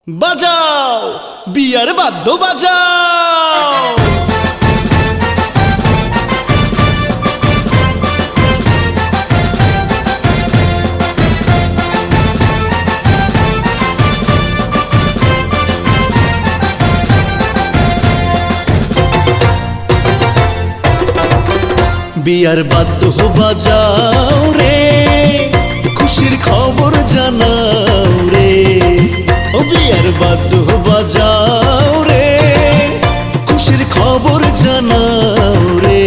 বাজাও বিয়ার বাদ্য বাজাও। বিয়ার বাদ্য বাজাও রে, খুশির খবর জানাও রে। ও বিয়ার বাদ্য বাজাও রে, খুশির খবর জানাও রে।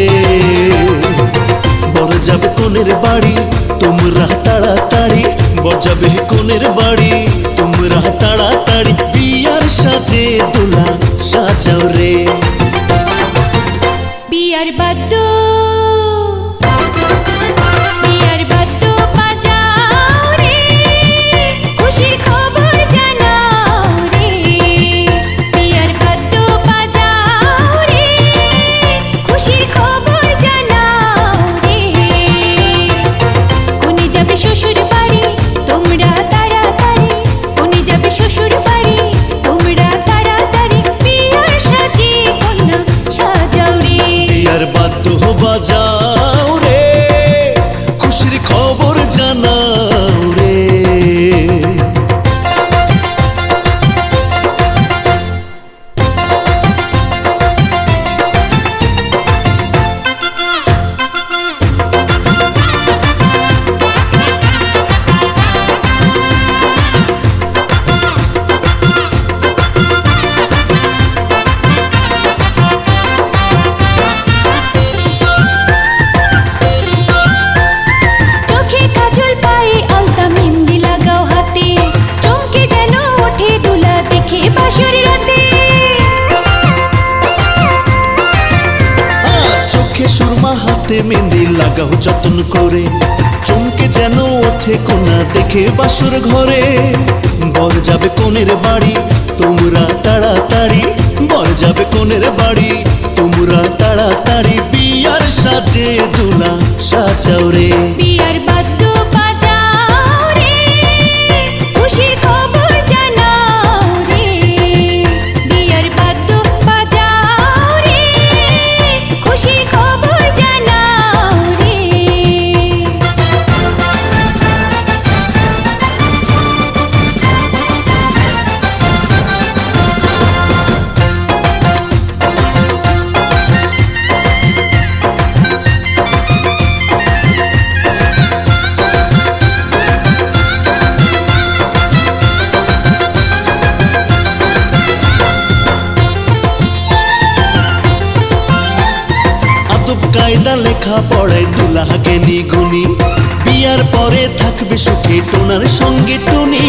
বর যাবে কোনের বাড়ি তোমরা তাড়াতাড়ি, বর যাবে কোনের বাড়ি তোমরা তাড়াতাড়ি। বিয়ার সাজে দোলা সাজাও রে। বিয়ার বাদ্য বাজাও রে, খুশির খবর জানাও রে। সুরমা হাতে মেহেন্দি লাগাও যতন করে, চমকে যেন ওঠে কোনা দেখে বাসর ঘরে। বর যাবে কোনের বাড়ি তোমরা তাড়াতাড়ি, বর যাবে কোনের বাড়ি তোমরা তাড়াতাড়ি। বিয়ার সাজে দোলা সাজাও রে। বিয়ার বাদ্য বাজাও রে, খুশির খবর জানাও রে। বিয়ার বাদ্য বাজাও রে, খুশির খবর জানাও রে। কায়দা লেখা পড়ায় দুলা জ্ঞানী গুণী, বিয়ার পরে থাকবে সুখে টোনার সঙ্গে টুনি।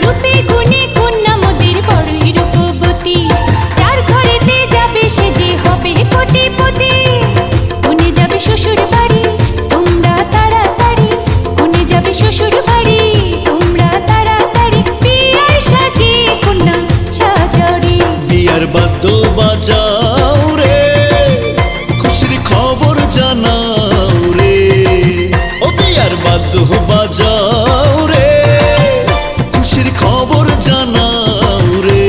রূপে গুণে কন্যা মোদের বড়ই রূপবতী, যার ঘরেতে যাবে সে যে হবে কোটিপতি। কোনে যাবে শ্বশুর বাড়ি তোমরা তাড়াতাড়ি, কোনে যাবে শ্বশুর বাড়ি তোমরা তাড়াতাড়ি। বিয়ার সাজে কন্যা সাজাও রে। বিয়ার বাদ্য বাজাও রে, খুশির খবর জানাও রে। ও বিয়ার বাদ্য বাজাও রে, খুশির খবর জানাও রে।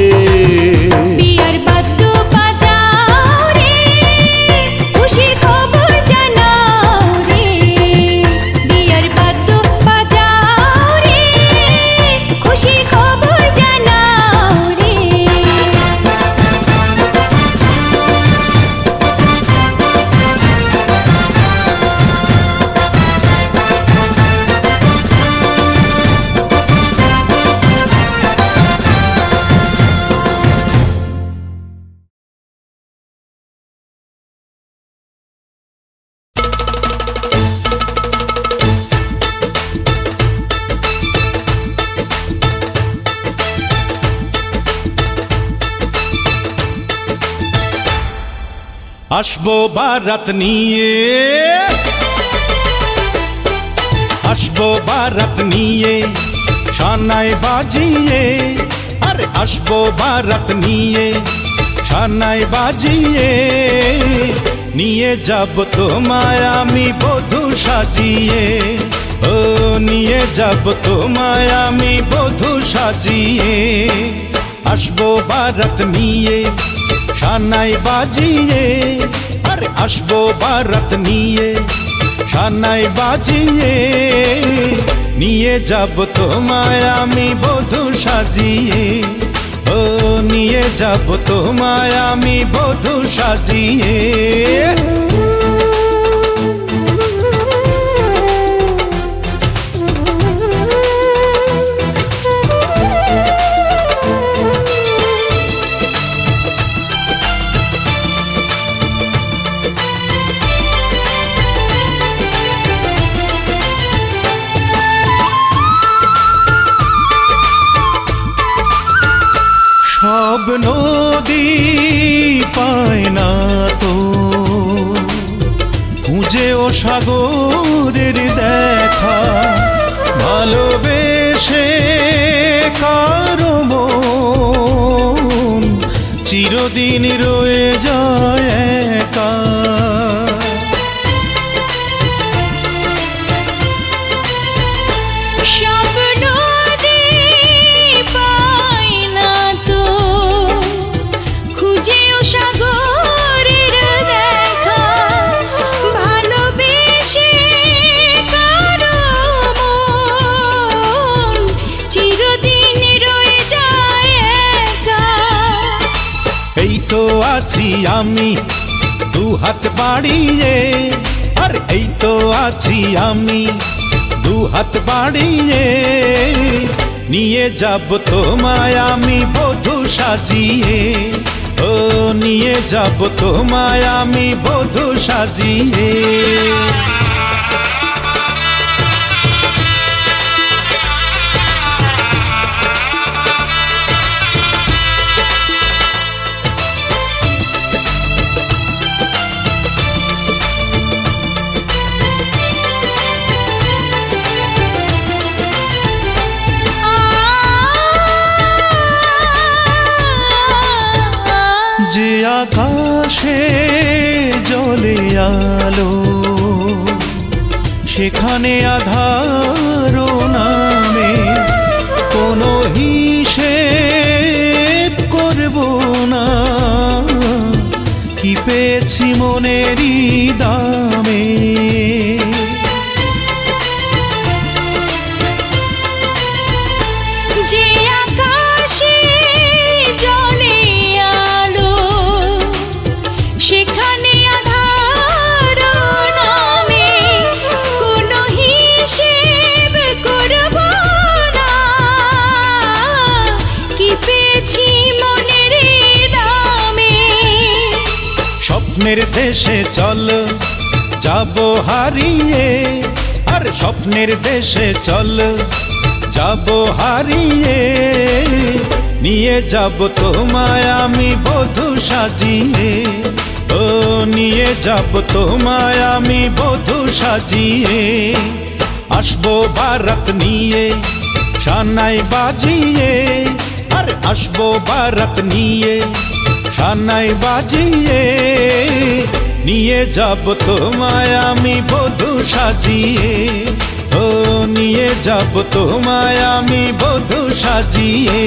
বিয়ার বাদ্য বাজাও রে, খুশির খবর জানাও রে। বিয়ার বাদ্য বাজাও রে, খুশির খবর জানাও রে। আসবো বারাত নিয়ে, আসবো বারাত নিয়ে শানায় বাজিয়ে। আরে আসবো বারাত নিয়ে শানায় বাজিয়ে, নিয়ে যাব তোমায় আমি বধূ সাজিয়ে। ও নিয়ে যাব তোমায় আমি বধূ সাজিয়ে, আসবো বারাত নিয়ে সানাই বাজিয়ে, আরে আসবো বারাত নিয়ে সানাই বাজিয়ে, নিয়ে যাব তোমায় আমি বধূ সাজিয়ে, ও নিয়ে যাব তোমায় আমি বধূ সাজিয়ে। সব নদী পায় না তো খুঁজে ও সাগরের দেখা, ভালোবেসে কারো মন চিরদিন রয়ে যায় একা। আছি আমি দু হাত বাড়িয়ে, আর এই তো আছি আমি দু হাত বাড়িয়ে, নিয়ে যাব তোমায় আমি বধূ সাজিয়ে, ও নিয়ে যাব তোমায় আমি বধূ সাজিয়ে। যে আকাশে জ্বলে আলো সেখানে আধার নামে কোনো হিসেব করব না, কি পেয়েছি মনেরই দামে। স্বপ্নের দেশে চল যাব হারিয়ে, আর স্বপ্নের দেশে চল যাব হারিয়ে, নিয়ে যাব তোমায় আমি বধূ সাজিয়ে, ও নিয়ে যাব তোমায় আমি বধূ সাজিয়ে। আসবো বারাত নিয়ে সানাই বাজিয়ে, আর আসবো বারাত নিয়ে সানাই বাজিয়ে, নিয়ে যাব তোমায় আমি বধূ সাজিয়ে, ও নিয়ে যাব তোমায় আমি বধূ সাজিয়ে।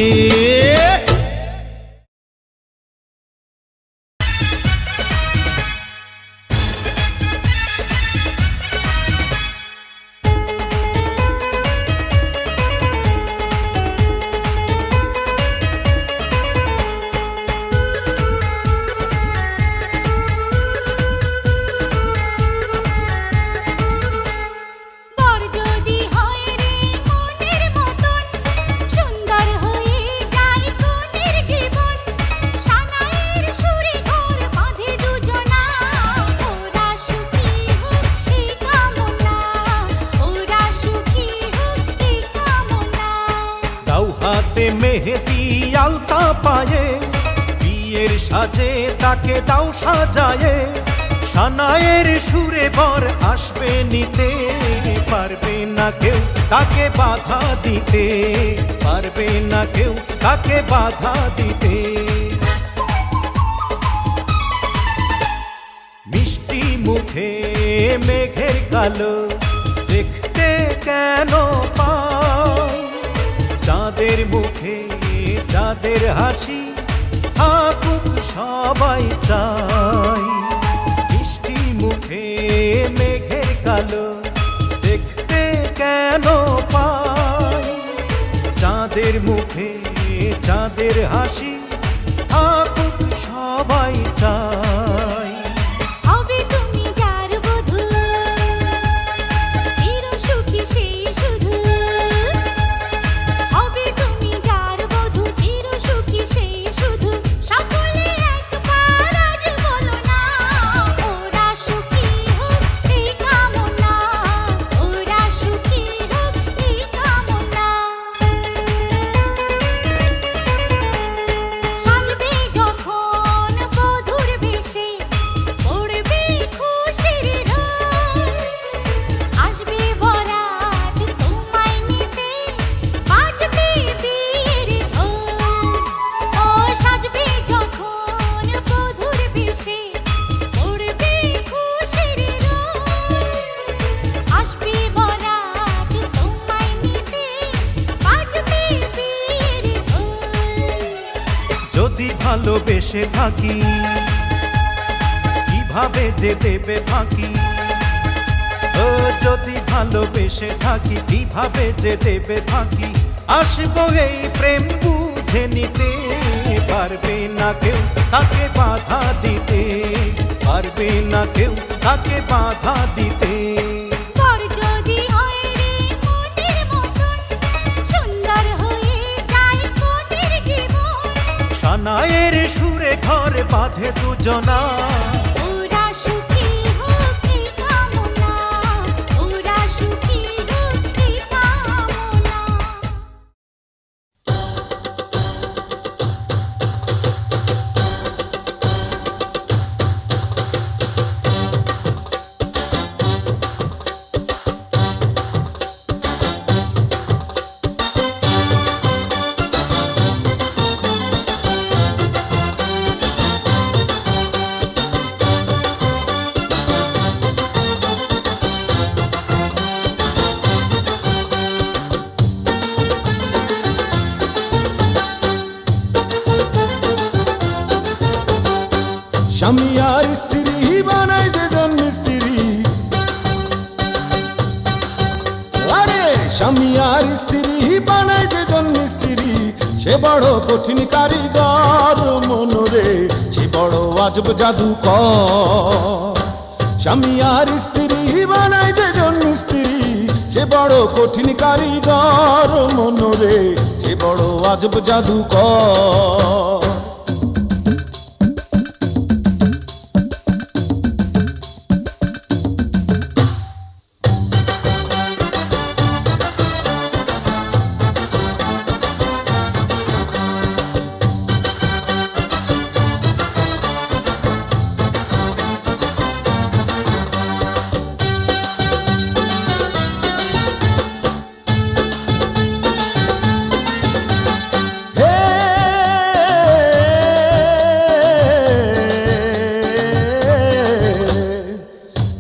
হাতে মেহেদি আলতা পায়ে, বিয়ের সাজে তাকে দাও সাজায়ে, সানায়ের সুরে বর আসবে নিতে, পারবে না কেউ তাকে বাধা দিতে, পারবে না কেউ তাকে বাধা দিতে। মিষ্টি মুখে মেঘের কালো, দেখতে কেন চাঁদের হাসি থাকুক সবাই চাই। বৃষ্টি মুখে মেঘের কালো দেখতে কেন পাই, চাঁদের মুখে চাঁদের হাসি থাকুক সবাই চাই। হবে তুমি যার বধূ, চির সুখী সেই শুধু। হবে তুমি যার বধূ, চির সুখী সেই শুধু। সকলে একবার আজ বলো না, ওরা সুখী হোক এই কামনা, ওরা সুখী হোক এই কামনা। সাজবে যখন বধূর বেশে, পড়বে খুশির রোল। আসবে বরাত তোমায় নিতে, বাজবে বিয়ের ঢোল। ও সাজবে যখন বধূর বেশে, পড়বে খুশির রোল। আসবে বরাত তোমায় নিতে, বাজবে বিয়ের ঢোল। যদি ভালোবেসে থাকি কিভাবে যে দেবে ফাঁকি, ও যদি ভালোবেসে থাকি কিভাবে যে দেবে ফাঁকি। আসবো এই প্রেম বুঝে নিতে, পারবে না কেউ তাকে বাধা দিতে, পারবে না কেউ তাকে বাধা দিতে। বর যদি হয় রে মনের মতন, সুন্দর হয়ে যায় কনের জীবন। সানায়ের সুরে ঘর বাঁধে দুজনা, ওরা সুখী হোক এই কামনা, ওরা সুখী হোক এই কামনা। স্বামী আর স্ত্রী বানাই যেজন মিস্ত্রি, আরে স্বামী আর স্ত্রী বানাই যেজন মিস্ত্রি। সে বড় কঠিন কারিগর মনরে, সে বড় আজব জাদুকর। স্বামী আর স্ত্রী বানাই যেজন মিস্ত্রি, সে বড় কঠিন কারিগর মনরে, সে বড় আজব জাদুকর।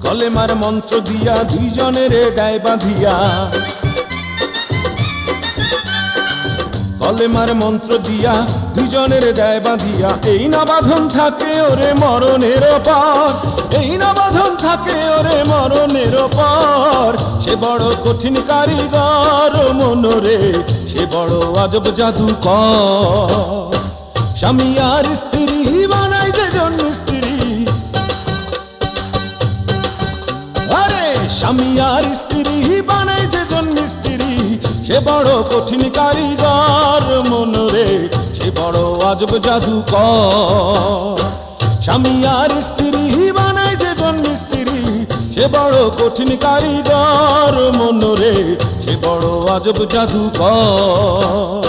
কলেমার মন্ত্র দিয়া দুইজনের গায়ে বাঁধিয়া, কলেমার মন্ত্র দিয়া দুইজনের গায়ে বাঁধিয়া। এই না বাঁধন থাকে ওরে মরণের পর, এই না বাঁধন থাকে ওরে মরণের পর। সে বড় কঠিন কারিগর মনরে, সে বড় আজব জাদুকর। স্বামী আর স্ত্রী বানাই যেজন মিস্ত্রি, আরে স্বামী আর স্ত্রী বানাই যেজন মিস্ত্রি। সে বড় কঠিন কারিগর মনরে, সে বড় আজব জাদুকর। স্বামী আর স্ত্রী বানাই যেজন মিস্ত্রি, সে বড় কঠিন কারিগর মনরে, সে বড় আজব জাদুকর।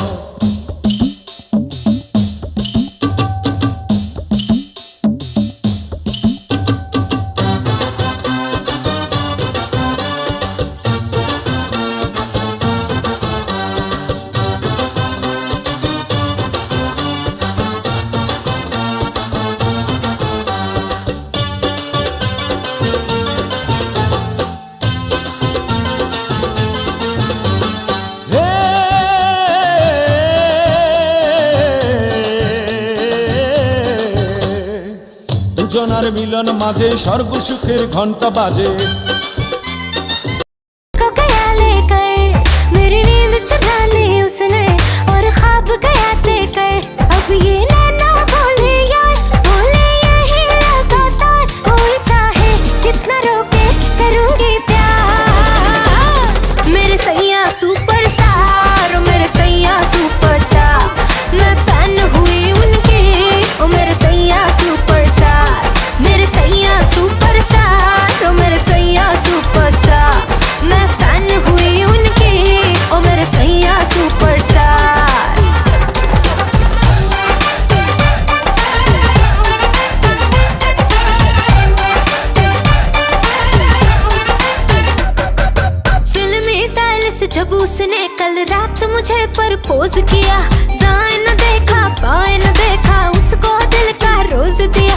মিলন মাঝে স্বর্গ সুখের ঘন্টা বাজে। को गया लेकर मेरी नींद चुरा ली उसने और ख्वाब गया लेकर अब ये नैना बोले यार बोले यही लगातार कोई चाहे कितना रोके करूंगी प्यार मेरे सैया सुपरस्टार मेरे सैया सुपरस्टार मैं फैन हुई उनकी ओ मेरे सैया सुपरस्टार मेरे सैया सुपरस्टार ओ मेरे सैया सुपरस्टार मैं फैन हुई उनकी ओ मेरे सैया सुपरस्टार फिल्मी स्टाइल से जब उसने कल रात मुझे प्रपोज किया दाएं न देखा बाएं न देखा उसको दिल का रोज दिया